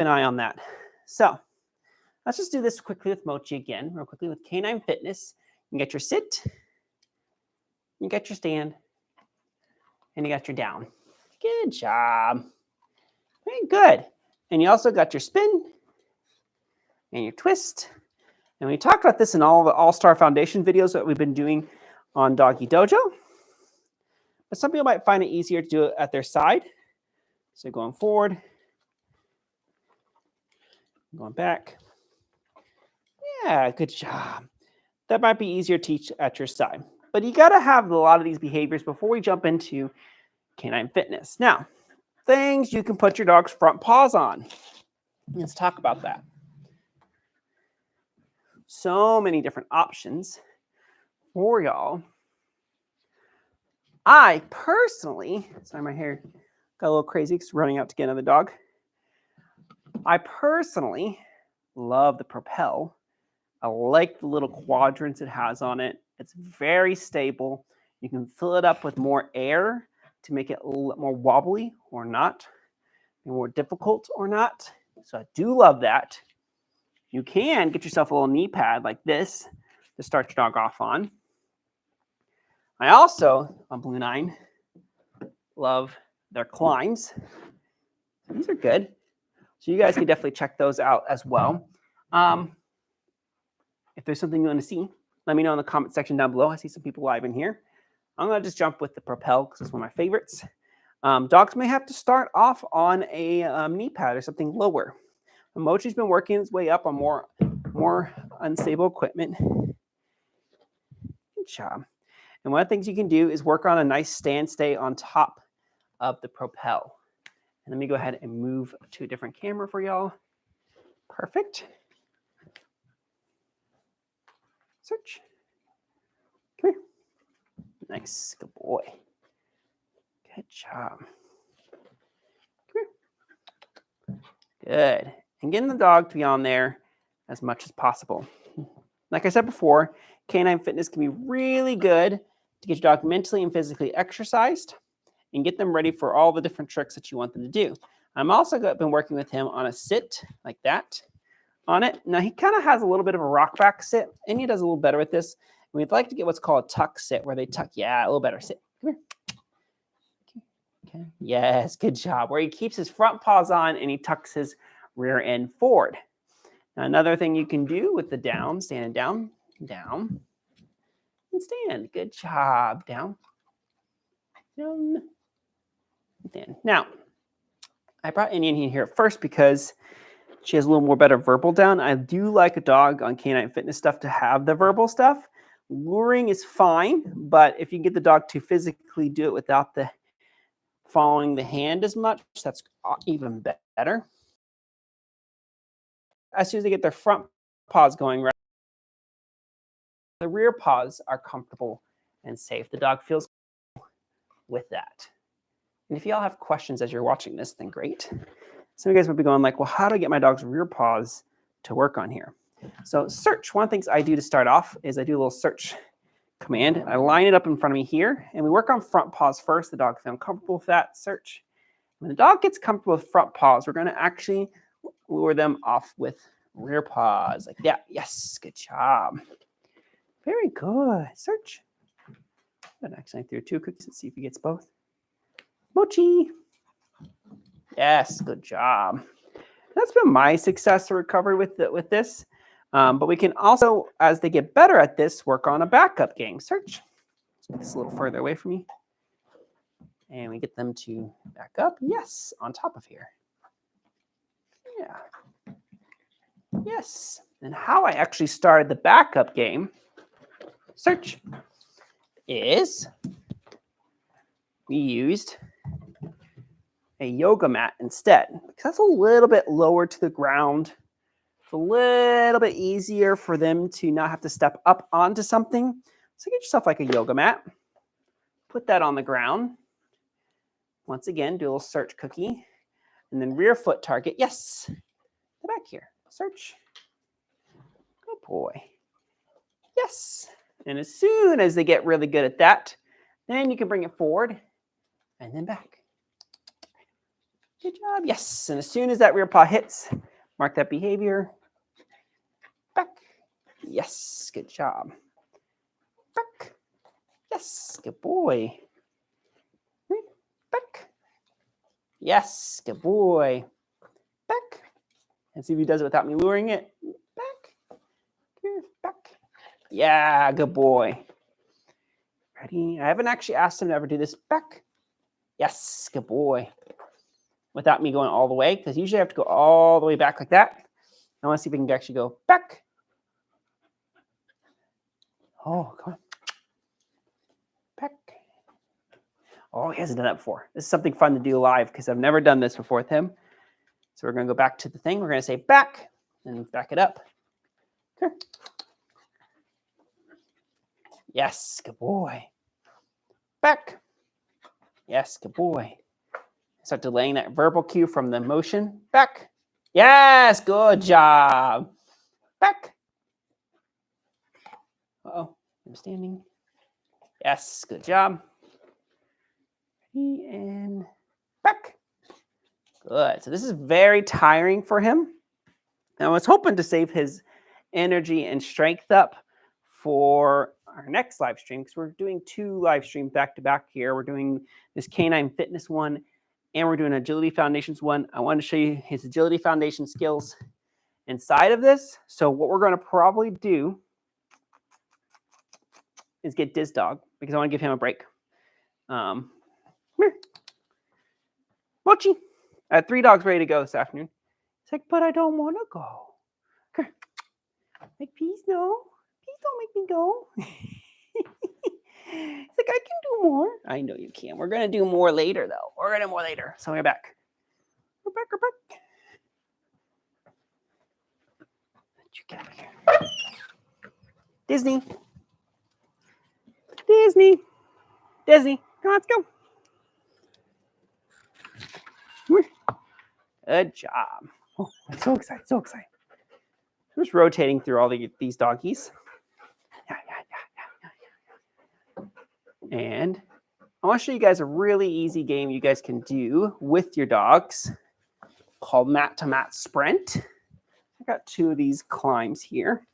an eye on that. So let's just do this quickly with Mochi again, real quickly with Canine Fitness. You get your sit, you got your stand, and you got your down. Good job. Very good. And you also got your spin and your twist. And we talked about this in all the All-Star Foundation videos that we've been doing on Doggie Dojo. But some people might find it easier to do it at their side. So going forward, going back. Yeah, good job. That might be easier to teach at your side. But you got to have a lot of these behaviors before we jump into Canine Fitness. Now, things you can put your dog's front paws on. Let's talk about that. So many different options for y'all. I personally, sorry, my hair got a little crazy because running out to get another dog. I personally love the Propel. I like the little quadrants it has on it. It's very stable. You can fill it up with more air to make it a little more wobbly or not, more difficult or not. So I do love that. You can get yourself a little knee pad like this to start your dog off on. I also, on Blue 9, love their climbs. These are good. So you guys can definitely check those out as well. If there's something you want to see, let me know in the comment section down below. I see some people live in here. I'm going to just jump with the Propel because it's one of my favorites. Dogs may have to start off on a knee pad or something lower. Mochi's been working his way up on more unstable equipment. Good job. And one of the things you can do is work on a nice stand stay on top of the Propel. And let me go ahead and move to a different camera for y'all. Perfect. Search. Come here. Nice. Good boy. Good job. Come here. Good. And getting the dog to be on there as much as possible. Like I said before, Canine Fitness can be really good to get your dog mentally and physically exercised and get them ready for all the different tricks that you want them to do. I'm also been working with him on a sit like that on it. Now he kind of has a little bit of a rock back sit, and he does a little better with this. And we'd like to get what's called a tuck sit, where they tuck. Yeah, a little better. Sit. Come here. Okay. Yes, good job. Where he keeps his front paws on and he tucks his rear end forward. Now, another thing you can do with the down, standing down, down, and stand. Good job. Down, down, stand. Now, I brought Indian here first because she has a little more better verbal down. I do like a dog on Canine Fitness stuff to have the verbal stuff. Luring is fine, but if you can get the dog to physically do it without the following the hand as much, that's even better. As soon as they get their front paws going, right, the rear paws are comfortable and safe. The dog feels with that. And if y'all have questions as you're watching this, then great. Some of you guys might be going like, well, how do I get my dog's rear paws to work on here? So search, one of the things I do to start off is I do a little search command. I line it up in front of me here, and we work on front paws first. The dog feels comfortable with that. Search. When the dog gets comfortable with front paws, we're going to actually lure them off with rear paws like that. Yes, good job. Very good. Search. And actually, I threw 2 cookies. Let's see if he gets both. Mochi. Yes, good job. That's been my success to recovery with this. But we can also, as they get better at this, work on a backup game. Search. Let's get this a little further away from me. And we get them to back up. Yes, on top of here. Yeah. Yes. And how I actually started the backup game, search, is we used a yoga mat instead, because that's a little bit lower to the ground. It's a little bit easier for them to not have to step up onto something. So get yourself like a yoga mat, put that on the ground. Once again, do a little search cookie, and then rear foot target. Yes, go back here, search. Good boy. Yes. And as soon as they get really good at that, then you can bring it forward and then back. Good job. Yes. And as soon as that rear paw hits, mark that behavior. Back. Yes. Good job. Back. Yes. Good boy. Back. Yes. Good boy. Back. And see if he does it without me luring it. Back. Back. Yeah. Good boy. Ready? I haven't actually asked him to ever do this. Back. Yes. Good boy. Without me going all the way, because usually I have to go all the way back like that. I want to see if we can actually go back. Oh, come on. Back. Oh, he hasn't done that before. This is something fun to do live because I've never done this before with him. So we're going to go back to the thing. We're going to say back and back it up. Okay. Yes, good boy. Back. Yes, good boy. Start delaying that verbal cue from the motion. Back. Yes, good job. Back. Uh-oh, I'm standing. Yes, good job. And back. Good. So this is very tiring for him. And I was hoping to save his energy and strength up for our next live stream because we're doing 2 live streams back to back here. We're doing this Canine Fitness one and we're doing Agility Foundations one. I wanted to show you his Agility Foundation skills inside of this. So what we're going to probably do is get Diz Dog because I want to give him a break. Come here. Mochi. I had 3 dogs ready to go this afternoon. He's like, but I don't want to go. Okay. Like, please no. Please don't make me go. It's like, I can do more. I know you can. We're going to do more later, though. We're going to do more later. So we're back. We're back. We're back. Let you get over here. Disney. Disney. Disney. Come on, let's go. Good job. Oh, I'm so excited. So excited. I'm just rotating through all these doggies. Yeah. And I want to show you guys a really easy game you guys can do with your dogs called mat to mat sprint. I got 2 of these climbs here.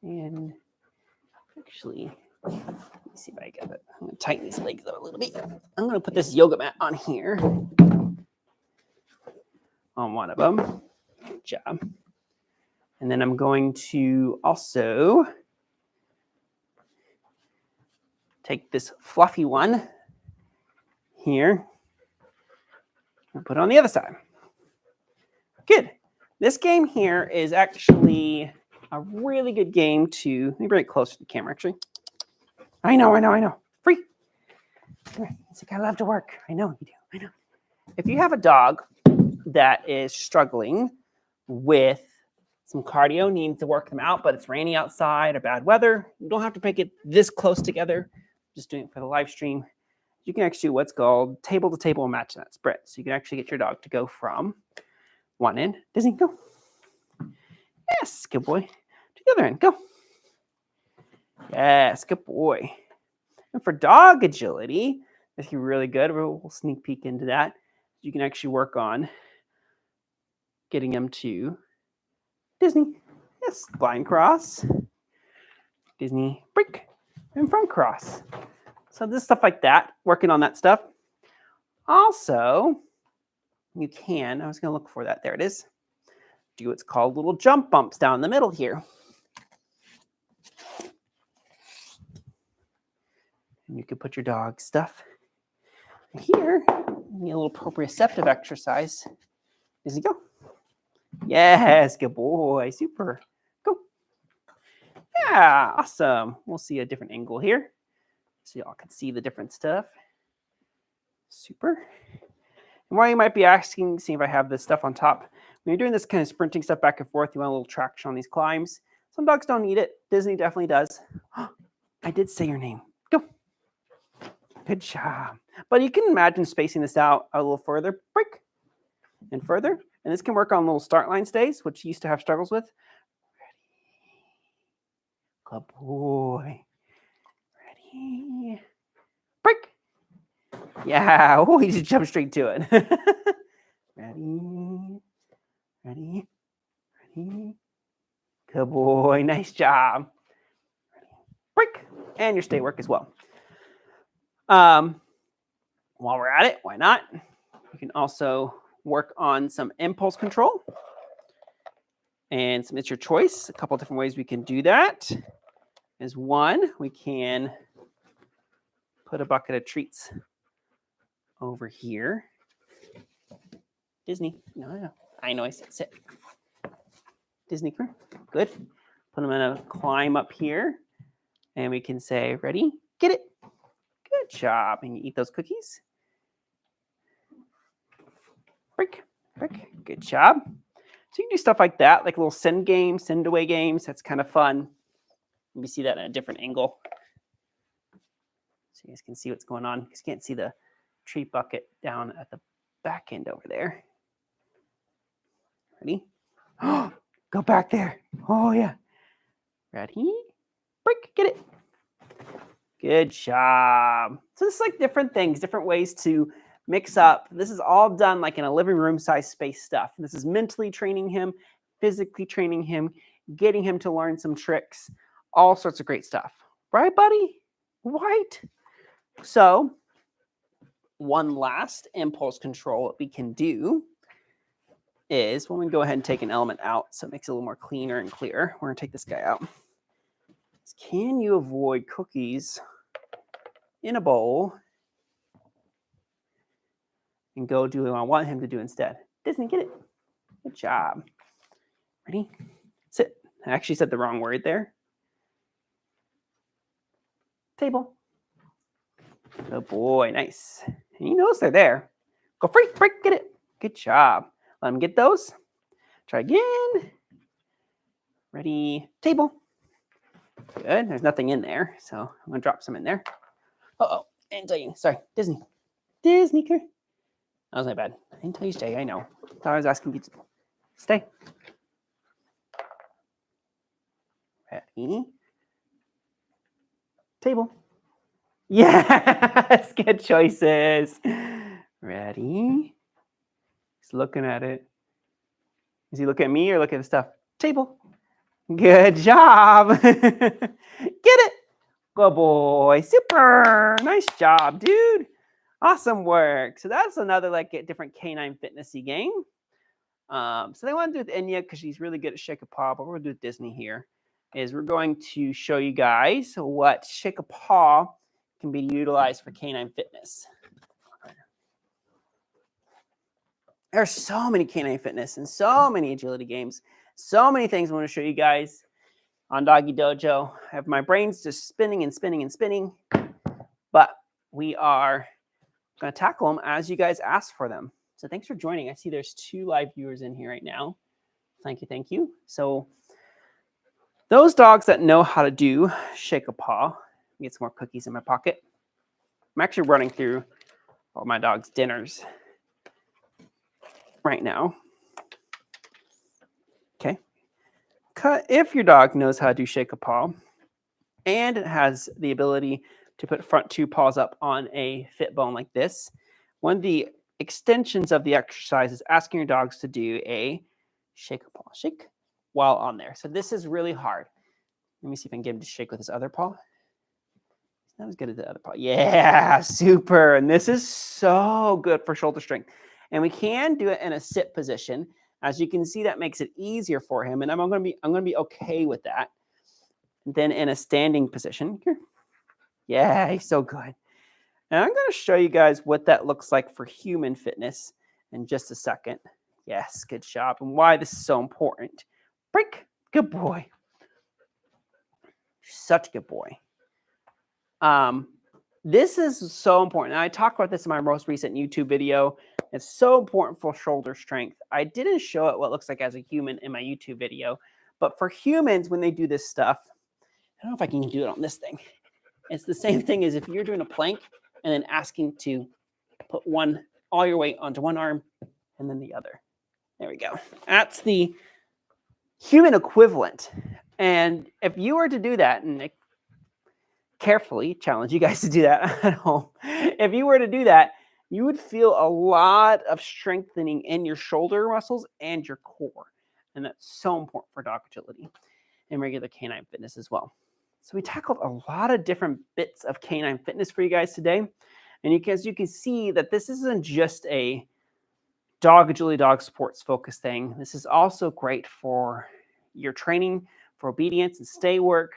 And actually, let me see if I get it. I'm going to tighten these legs up a little bit. I'm going to put this yoga mat on here on one of them. Good job. And then I'm going to also take this fluffy one here and put it on the other side. Good. This game here is actually a really good game to, let me bring it closer to the camera, actually. I know. Free. It's like, I love to work. I know you do. I know. If you have a dog that is struggling with some cardio, needs to work them out, but it's rainy outside or bad weather, you don't have to make it this close together. Just doing it for the live stream. You can actually do what's called table to table match that sprint. So you can actually get your dog to go from one end. Disney, go. Yes, good boy. To the other end, go. Yes, good boy. And for dog agility, that's really good. We'll sneak peek into that. You can actually work on getting them to Disney. Yes, blind cross. Disney break and front cross. So this stuff like that, working on that stuff. Also, you can, I was going to look for that. There it is. Do what's called little jump bumps down the middle here. And you can put your dog stuff here. You need a little proprioceptive exercise. Does he go? Yes, good boy. Super. Go. Yeah, awesome. We'll see a different angle here so y'all can see the different stuff. Super. And while you might be asking, see if I have this stuff on top. When you're doing this kind of sprinting stuff back and forth, you want a little traction on these climbs. Some dogs don't need it. Disney definitely does. I did say your name. Go. Good job. But you can imagine spacing this out a little further. Break. And further. And this can work on little start line stays, which you used to have struggles with. Ready. Good boy. Ready. Break. Yeah. Oh, he just jumped straight to it. Ready. Good boy. Nice job. Break. And your stay work as well. While we're at it, why not? You can also work on some impulse control. And it's your choice. A couple different ways we can do that is one, we can put a bucket of treats over here. Disney. No. I know I said sit. Disney, come here. Good. Put them in a climb up here. And we can say, ready, get it. Good job. And you eat those cookies. Break. Good job. So you can do stuff like that, like little send games, send away games. That's kind of fun. Let me see that in a different angle. So you guys can see what's going on. You guys can't see the treat bucket down at the back end over there. Ready? Go back there. Oh, yeah. Ready? Break. Get it. Good job. So this is like different things, different ways to mix up. This is all done like in a living room size space stuff. This is mentally training him, physically training him, getting him to learn some tricks, all sorts of great stuff. Right, buddy? Right? So one last impulse control that we can do is when we go ahead and take an element out so it makes it a little more cleaner and clear. We're going to take this guy out. Can you avoid cookies in a bowl and go do what I want him to do instead? Disney, get it. Good job. Ready? Sit. I actually said the wrong word there. Table. Good boy. Nice. And he knows they're there. Go free. Break. Get it. Good job. Let him get those. Try again. Ready? Table. Good. There's nothing in there, so I'm going to drop some in there. Uh-oh. I didn't tell you. Sorry. Disney. Disney, come here. That was my bad. I didn't tell you to stay. I know. Thought I was asking you to stay. Ready? Table. Yes. Good choices. Ready? He's looking at it. Is he looking at me or looking at the stuff? Table. Good job. Get it. Good boy. Super. Nice job, dude. Awesome work. So that's another like different canine fitnessy game. So they want to do with Enya because she's really good at Shake a Paw, but we're going to do with Disney here. Is we're going to show you guys what Shake a Paw can be utilized for canine fitness. There's so many canine fitness and so many agility games. So many things I want to show you guys on Doggie Dojo. I have my brains just spinning and spinning and spinning. But we are going to tackle them as you guys ask for them. So thanks for joining. I see there's 2 live viewers in here right now. Thank you. So those dogs that know how to do Shake a Paw, get some more cookies in my pocket. I'm actually running through all my dog's dinners right now. Okay. If your dog knows how to do Shake a Paw and it has the ability to put front 2 paws up on a fit bone like this, one of the extensions of the exercise is asking your dogs to do a shake a paw, shake while on there. So this is really hard. Let me see if I can get him to shake with his other paw. He's not as good as the other paw. Yeah, super. And this is so good for shoulder strength. And we can do it in a sit position. As you can see, that makes it easier for him. And I'm going to be okay with that. And then in a standing position. Here. Yeah, he's so good. And I'm going to show you guys what that looks like for human fitness in just a second. Yes, good job. And why this is so important. Break. Good boy. Such a good boy. This is so important. And I talked about this in my most recent YouTube video. It's so important for shoulder strength. I didn't show it what it looks like as a human in my YouTube video. But for humans, when they do this stuff, I don't know if I can do it on this thing. It's the same thing as if you're doing a plank and then asking to put all your weight onto one arm and then the other. There we go. That's the human equivalent. And if you were to do that, and carefully challenge you guys to do that at home. If you were to do that, you would feel a lot of strengthening in your shoulder muscles and your core. And that's so important for dog agility and regular canine fitness as well. So we tackled a lot of different bits of canine fitness for you guys today. And you can see that this isn't just a dog agility, dog sports focused thing. This is also great for your training, for obedience and stay work.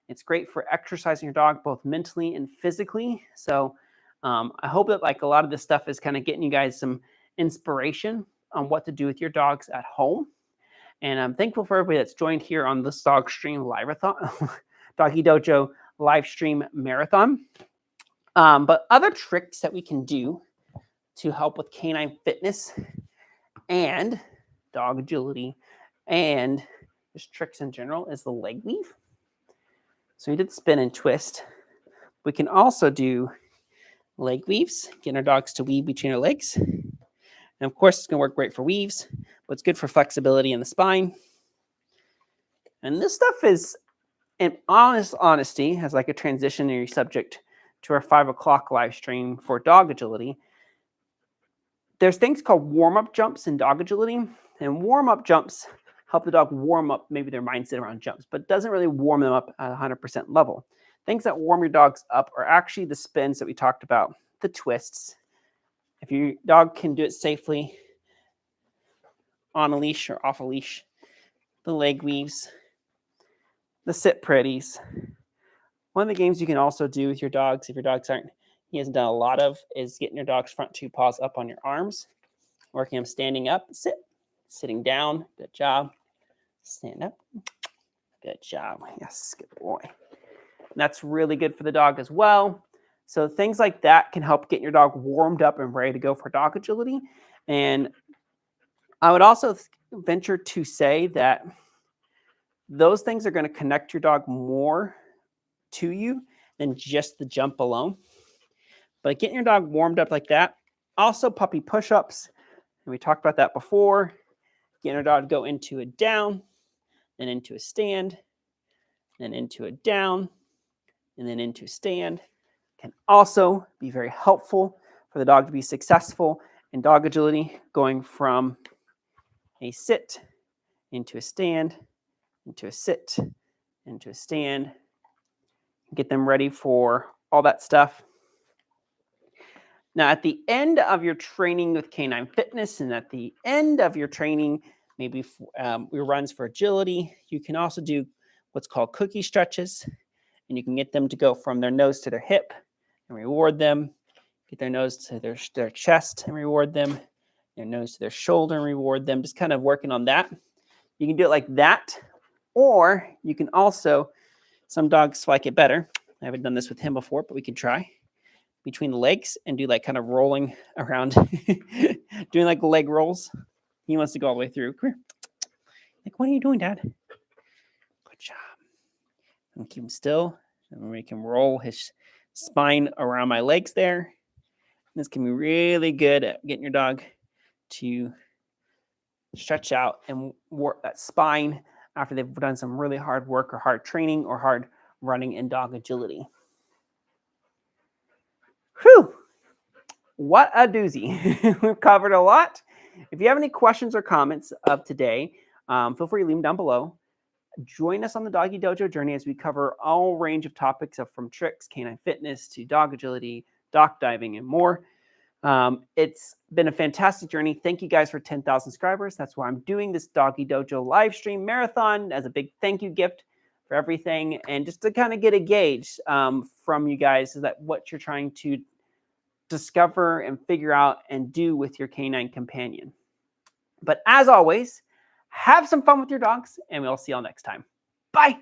It's great for exercising your dog both mentally and physically. So I hope that like a lot of this stuff is kind of getting you guys some inspiration on what to do with your dogs at home. And I'm thankful for everybody that's joined here on this Dog Stream Live-a-thon, Doggie Dojo live stream marathon. But other tricks that we can do to help with canine fitness and dog agility and just tricks in general is the leg weave. So we did spin and twist. We can also do leg weaves, getting our dogs to weave between our legs. And of course, it's going to work great for weaves, but it's good for flexibility in the spine. And this stuff is, in honesty, has like a transitionary subject to our 5 o'clock live stream for dog agility. There's things called warm-up jumps in dog agility, and warm-up jumps help the dog warm up maybe their mindset around jumps, but doesn't really warm them up at 100% level. Things that warm your dogs up are actually the spins that we talked about, the twists. If your dog can do it safely on a leash or off a leash, the leg weaves, the sit pretties. One of the games you can also do with your dogs, if your dogs he hasn't done a lot of, is getting your dog's front 2 paws up on your arms, working them standing up, sitting down, good job, stand up, good job, yes, good boy. And that's really good for the dog as well. So things like that can help get your dog warmed up and ready to go for dog agility. And I would also venture to say that those things are going to connect your dog more to you than just the jump alone. But getting your dog warmed up like that, also puppy push-ups, and we talked about that before. Getting our dog to go into a down, then into a stand, then into a down, and then into a stand can also be very helpful for the dog to be successful in dog agility, going from a sit into a stand, into a sit, into a stand, get them ready for all that stuff. Now, at the end of your training with canine fitness and at the end of your training, maybe your runs for agility, you can also do what's called cookie stretches. And you can get them to go from their nose to their hip and reward them. Get their nose to their chest and reward them. Their nose to their shoulder and reward them. Just kind of working on that. You can do it like that. Or you can also, some dogs like it better. I haven't done this with him before, but we can try. Between the legs and do like kind of rolling around, doing like leg rolls. He wants to go all the way through. Come here. Like, what are you doing, Dad? Good job. And keep him still. And we can roll his spine around my legs there. This can be really good at getting your dog to stretch out and work that spine after they've done some really hard work or hard training or hard running in dog agility. Whew. What a doozy. We've covered a lot. If you have any questions or comments of today, feel free to leave them down below. Join us on the Doggie Dojo journey as we cover all range of topics from tricks, canine fitness, to dog agility, dock diving, and more. It's been a fantastic journey. Thank you guys for 10,000 subscribers. That's why I'm doing this Doggie Dojo live stream marathon as a big thank you gift for everything, and just to kind of get a gauge from you guys is that what you're trying to discover and figure out and do with your canine companion. But as always, have some fun with your dogs, and we'll see y'all next time. Bye.